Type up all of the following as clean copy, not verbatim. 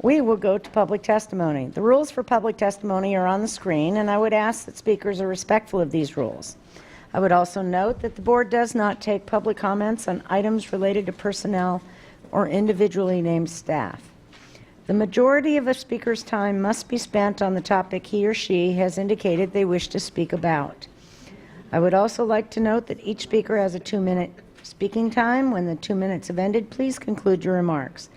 We will go to public testimony. The rules for public testimony are on the screen, and I would ask that speakers are respectful of these rules. I would also note that the board does not take public comments on items related to personnel or individually named staff. The majority of a speaker's time must be spent on the topic he or she has indicated they wish to speak about. I would also like to note that each speaker has a 2-minute speaking time. When the 2 minutes have ended, please conclude your remarks.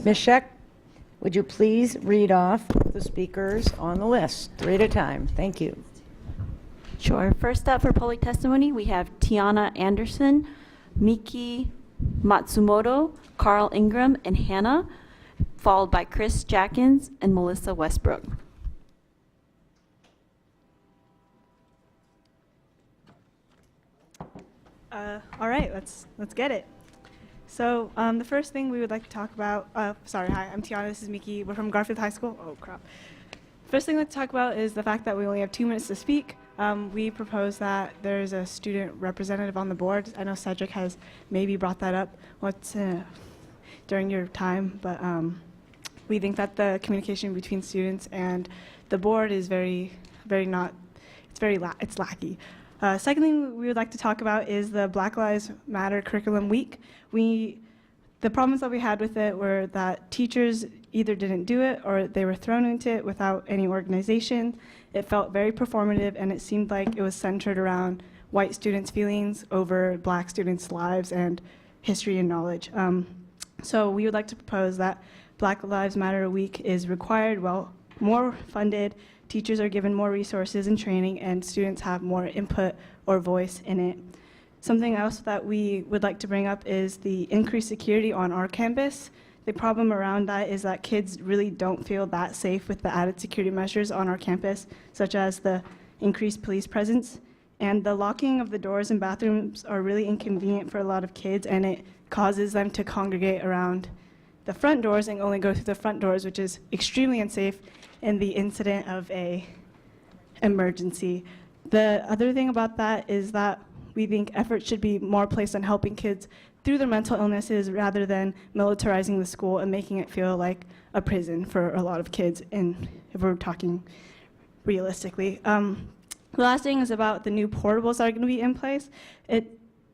Ms. Scheck, would you please read off the speakers on the list, 3 at a time? Thank you. Sure. First up for public testimony, we have Tiana Anderson, Miki Matsumoto, Carl Ingram, and Hannah, followed by Chris Jackins and Melissa Westbrook. All right, let's get it. So the first thing we would like to talk about, hi, I'm Tiana, this is Miki, we're from Garfield High School. Oh crap. First thing we'd like to talk about is the fact that we only have 2 minutes to speak. We propose that there's a student representative on the board. I know Cedric has maybe brought that up during your time, but we think that the communication between students and the board is it's lacky. Second thing we would like to talk about is the Black Lives Matter Curriculum Week. The problems that we had with it were that teachers either didn't do it or they were thrown into it without any organization. It felt very performative, and it seemed like it was centered around white students' feelings over black students' lives and history and knowledge. So we would like to propose that Black Lives Matter Week is required, more funded, teachers are given more resources and training, and students have more input or voice in it. Something else that we would like to bring up is the increased security on our campus. The problem around that is that kids really don't feel that safe with the added security measures on our campus, such as the increased police presence. And the locking of the doors and bathrooms are really inconvenient for a lot of kids, and it causes them to congregate around the front doors and only go through the front doors, which is extremely unsafe in the incident of an emergency. The other thing about that is that we think effort should be more placed on helping kids through their mental illnesses rather than militarizing the school and making it feel like a prison for a lot of kids, and if we're talking realistically. The last thing is about the new portables that are going to be in place. The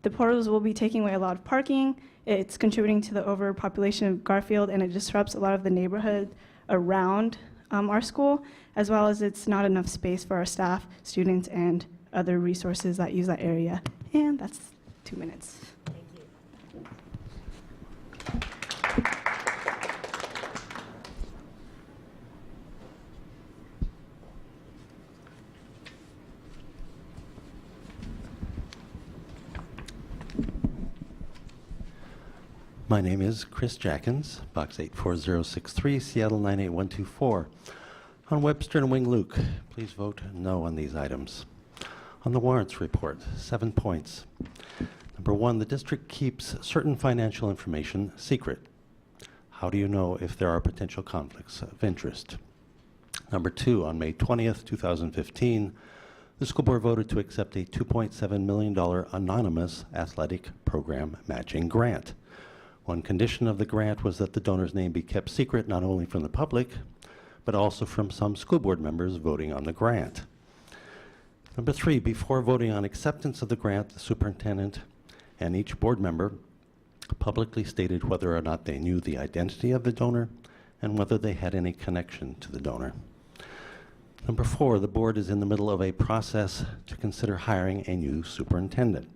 portables will be taking away a lot of parking. It's contributing to the overpopulation of Garfield, and it disrupts a lot of the neighborhood around our school, as well as it's not enough space for our staff, students, and other resources that use that area. And that's 2 minutes. Thank you. My name is Chris Jackins, Box 84063, Seattle 98124. On Webster and Wing Luke, please vote no on these items. On the warrants report, 7 points. Number 1, the district keeps certain financial information secret. How do you know if there are potential conflicts of interest? Number 2, on May 20th, 2015, the school board voted to accept a $2.7 million anonymous athletic program matching grant. One condition of the grant was that the donor's name be kept secret not only from the public, but also from some school board members voting on the grant. Number 3, before voting on acceptance of the grant, the superintendent and each board member publicly stated whether or not they knew the identity of the donor and whether they had any connection to the donor. Number 4, the board is in the middle of a process to consider hiring a new superintendent.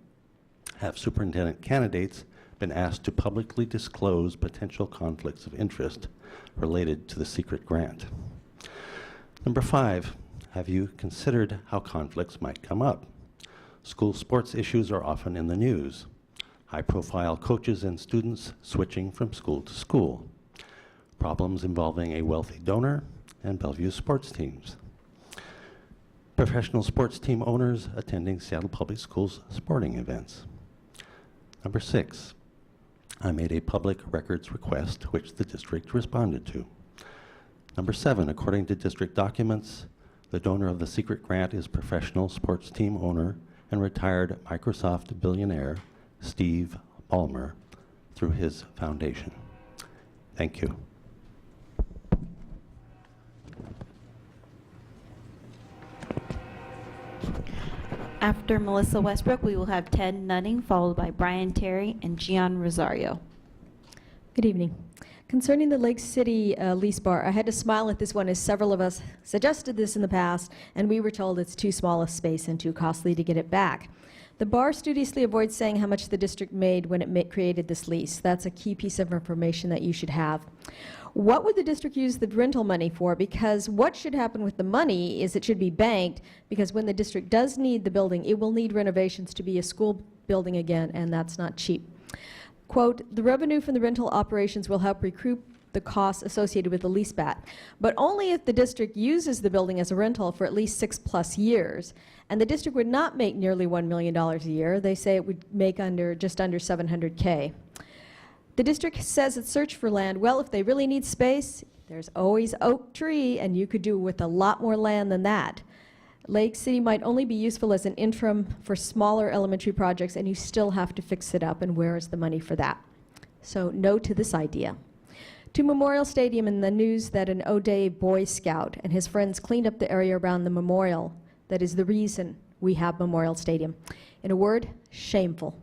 Have superintendent candidates been asked to publicly disclose potential conflicts of interest related to the secret grant? Number 5, have you considered how conflicts might come up? School sports issues are often in the news. High-profile coaches and students switching from school to school. Problems involving a wealthy donor and Bellevue sports teams. Professional sports team owners attending Seattle Public Schools sporting events. Number 6, I made a public records request which the district responded to. Number 7, according to district documents, the donor of the secret grant is professional sports team owner and retired Microsoft billionaire Steve Ballmer through his foundation. Thank you. After Melissa Westbrook, we will have Ted Nutting, followed by Brian Terry and Gianrosario. Good evening. Concerning the Lake City lease bar, I had to smile at this one as several of us suggested this in the past, and we were told it's too small a space and too costly to get it back. The bar studiously avoids saying how much the district made when it created this lease. That's a key piece of information that you should have. What would the district use the rental money for? Because what should happen with the money is it should be banked, because when the district does need the building, it will need renovations to be a school building again, and that's not cheap. Quote, the revenue from the rental operations will help recoup the costs associated with the lease back, but only if the district uses the building as a rental for at least 6+ years. And the district would not make nearly $1 million a year. They say it would make just under $700K. The district says it's searched for land. Well, if they really need space, there's always Oak Tree, and you could do with a lot more land than that. Lake City might only be useful as an interim for smaller elementary projects, and you still have to fix it up, and where is the money for that? So no to this idea. To Memorial Stadium, in the news that an O'Day Boy Scout and his friends cleaned up the area around the memorial. That is the reason we have Memorial Stadium. In a word, shameful.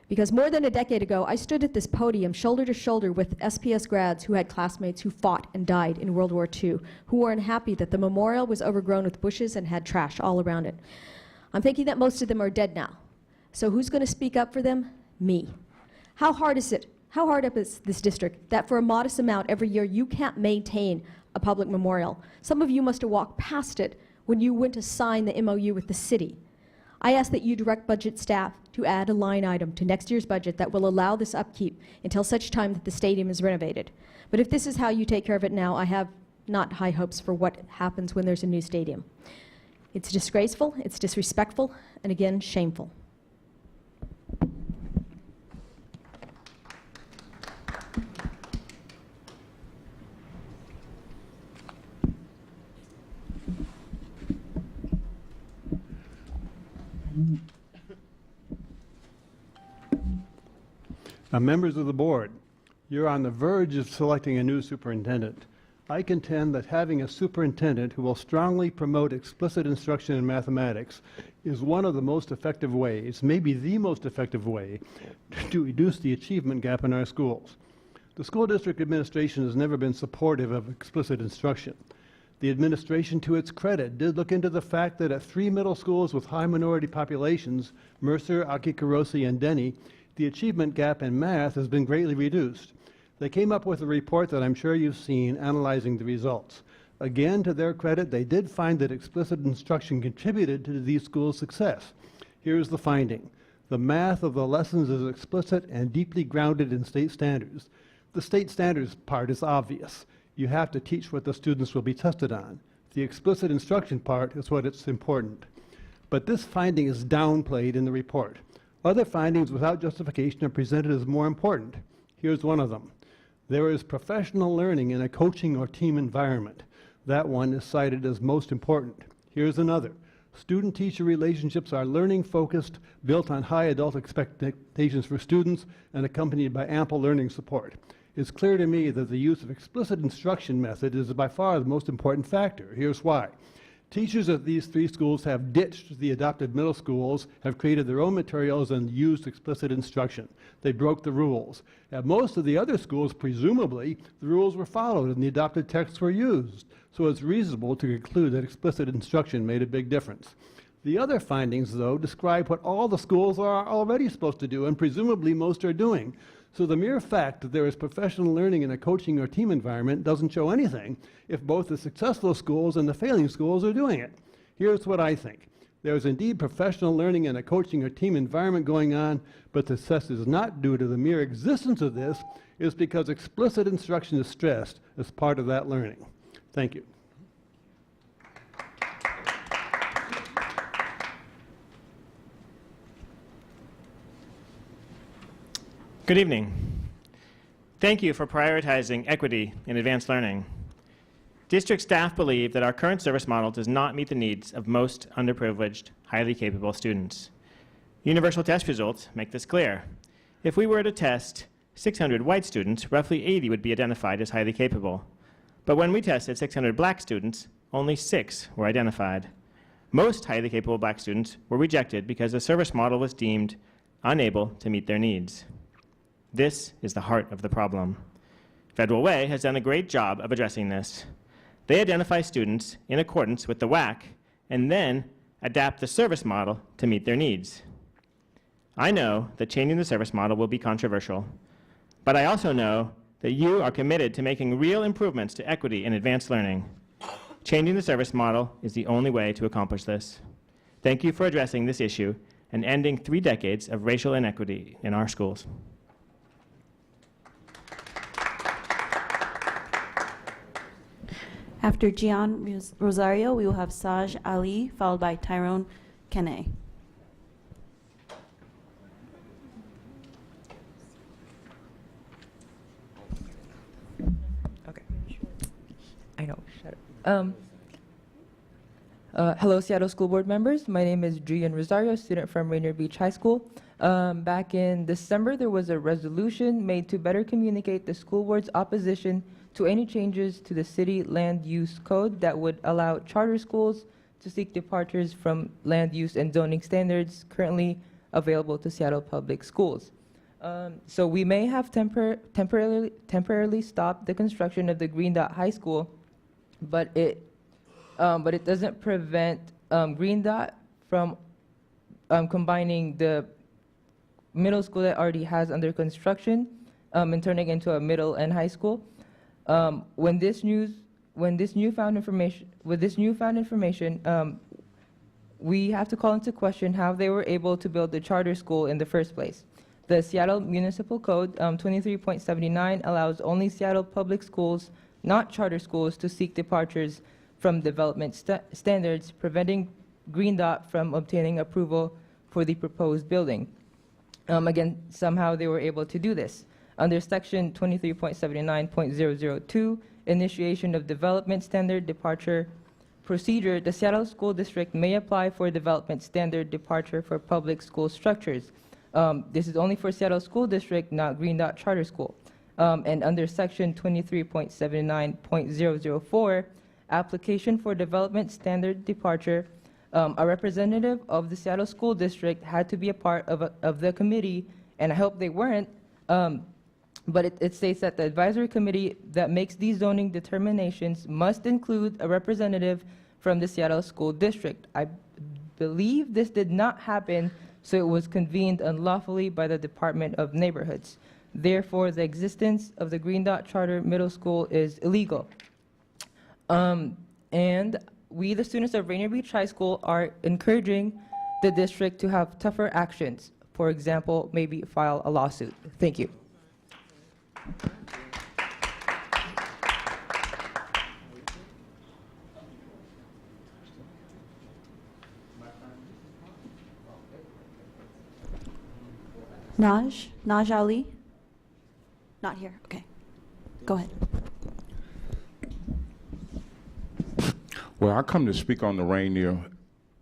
Because more than a decade ago, I stood at this podium shoulder to shoulder with SPS grads who had classmates who fought and died in World War II, who were unhappy that the memorial was overgrown with bushes and had trash all around it. I'm thinking that most of them are dead now. So who's going to speak up for them? Me. How hard is it? How hard up is this district that for a modest amount every year you can't maintain a public memorial? Some of you must have walked past it when you went to sign the MOU with the city. I ask that you direct budget staff to add a line item to next year's budget that will allow this upkeep until such time that the stadium is renovated. But if this is how you take care of it now, I have not high hopes for what happens when there's a new stadium. It's disgraceful, it's disrespectful, and again, shameful. Members of the board, you're on the verge of selecting a new superintendent. I contend that having a superintendent who will strongly promote explicit instruction in mathematics is one of the most effective ways, maybe the most effective way, to reduce the achievement gap in our schools. The school district administration has never been supportive of explicit instruction. The administration, to its credit, did look into the fact that at 3 middle schools with high minority populations, Mercer, Akikarosi, and Denny, the achievement gap in math has been greatly reduced. They came up with a report that I'm sure you've seen analyzing the results. Again, to their credit, they did find that explicit instruction contributed to these schools' success. Here's the finding. The math of the lessons is explicit and deeply grounded in state standards. The state standards part is obvious. You have to teach what the students will be tested on. The explicit instruction part is what is important. But this finding is downplayed in the report. Other findings without justification are presented as more important. Here's one of them. There is professional learning in a coaching or team environment. That one is cited as most important. Here's another. Student-teacher relationships are learning-focused, built on high adult expectations for students, and accompanied by ample learning support. It's clear to me that the use of explicit instruction method is by far the most important factor. Here's why. Teachers at these 3 schools have ditched the adopted middle schools, have created their own materials, and used explicit instruction. They broke the rules. At most of the other schools, presumably, the rules were followed and the adopted texts were used. So it's reasonable to conclude that explicit instruction made a big difference. The other findings, though, describe what all the schools are already supposed to do, and presumably most are doing. So the mere fact that there is professional learning in a coaching or team environment doesn't show anything if both the successful schools and the failing schools are doing it. Here's what I think. There is indeed professional learning in a coaching or team environment going on, but the success is not due to the mere existence of this. It's because explicit instruction is stressed as part of that learning. Thank you. Good evening. Thank you for prioritizing equity in advanced learning. District staff believe that our current service model does not meet the needs of most underprivileged, highly capable students. Universal test results make this clear. If we were to test 600 white students, roughly 80 would be identified as highly capable. But when we tested 600 black students, only 6 were identified. Most highly capable black students were rejected because the service model was deemed unable to meet their needs. This is the heart of the problem. Federal Way has done a great job of addressing this. They identify students in accordance with the WAC and then adapt the service model to meet their needs. I know that changing the service model will be controversial, but I also know that you are committed to making real improvements to equity in advanced learning. Changing the service model is the only way to accomplish this. Thank you for addressing this issue and ending 3 decades of racial inequity in our schools. After Gianrosario, we will have Saj Ali, followed by Tyrone Kenny. Okay. I know. Shut up. Hello, Seattle School Board members. My name is Gianrosario, student from Rainier Beach High School. Back in December, there was a resolution made to better communicate the school board's opposition to any changes to the city land use code that would allow charter schools to seek departures from land use and zoning standards currently available to Seattle Public Schools. So we may have temporarily stopped the construction of the Green Dot High School, but it doesn't prevent Green Dot from combining the middle school that already has under construction and turning into a middle and high school. With this newfound information, we have to call into question how they were able to build the charter school in the first place. The Seattle Municipal Code 23.79 allows only Seattle public schools, not charter schools, to seek departures from development standards, preventing Green Dot from obtaining approval for the proposed building. Again, somehow they were able to do this. Under section 23.79.002, initiation of development standard departure procedure, the Seattle School District may apply for development standard departure for public school structures. This is only for Seattle School District, not Green Dot Charter School. And under section 23.79.004, application for development standard departure, a representative of the Seattle School District had to be a part of the committee, and I hope they weren't, but it states that the advisory committee that makes these zoning determinations must include a representative from the Seattle School District. I believe this did not happen, so it was convened unlawfully by the Department of Neighborhoods. Therefore, the existence of the Green Dot Charter Middle School is illegal. And we, the students of Rainier Beach High School, are encouraging the district to have tougher actions. For example, maybe file a lawsuit. Thank you. Naj Ali? Not here, okay. Go ahead. Well, I come to speak on the Rainier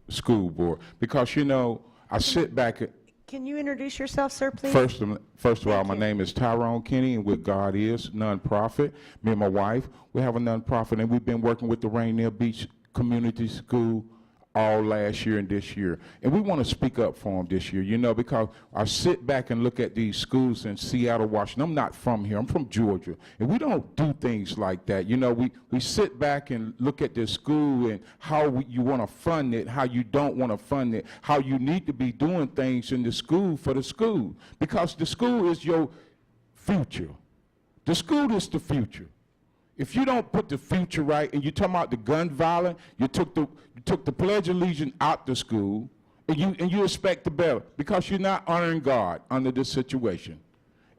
School Board because, you know, I sit back at... Can you introduce yourself, sir, please? First of all, my name is Tyrone Kenny, and with God Is nonprofit. Me and my wife, we have a nonprofit, and we've been working with the Rainier Beach Community School all last year and this year. And we want to speak up for them this year, you know, because I sit back and look at these schools in Seattle, Washington. I'm not from here. I'm from Georgia. And we don't do things like that. You know, we sit back and look at this school and how you want to fund it, how you don't want to fund it, how you need to be doing things in the school for the school. Because the school is your future. The school is the future. If you don't put the future right, and you're talking about the gun violence, you took the Pledge of Allegiance out the school, and you expect the better because you're not honoring God under this situation,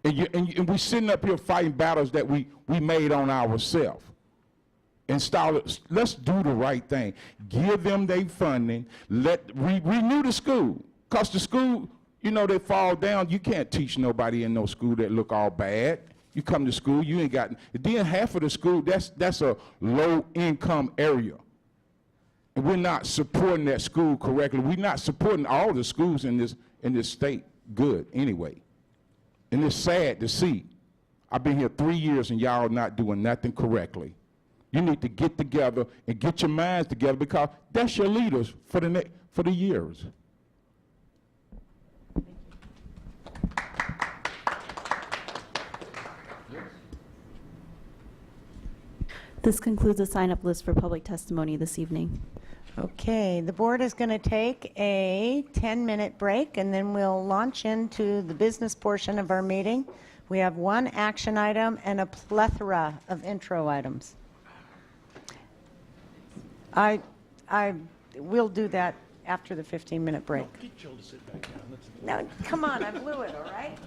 and we're sitting up here fighting battles that we made on ourselves. Let's do the right thing. Give them their funding. Renew the school, cause the school, you know, they fall down. You can't teach nobody in no school that look all bad. You come to school, you ain't got, then half of the school, that's a low-income area. And we're not supporting that school correctly. We're not supporting all the schools in this state good anyway. And it's sad to see. I've been here 3 years and y'all not doing nothing correctly. You need to get together and get your minds together because that's your leaders for the years. This concludes the sign-up list for public testimony this evening. Okay, the board is going to take a 10-minute break, and then we'll launch into the business portion of our meeting. We have one action item and a plethora of intro items. We'll do that after the 15-minute break. Get Jill to sit back down. No, come on, I blew it, all right?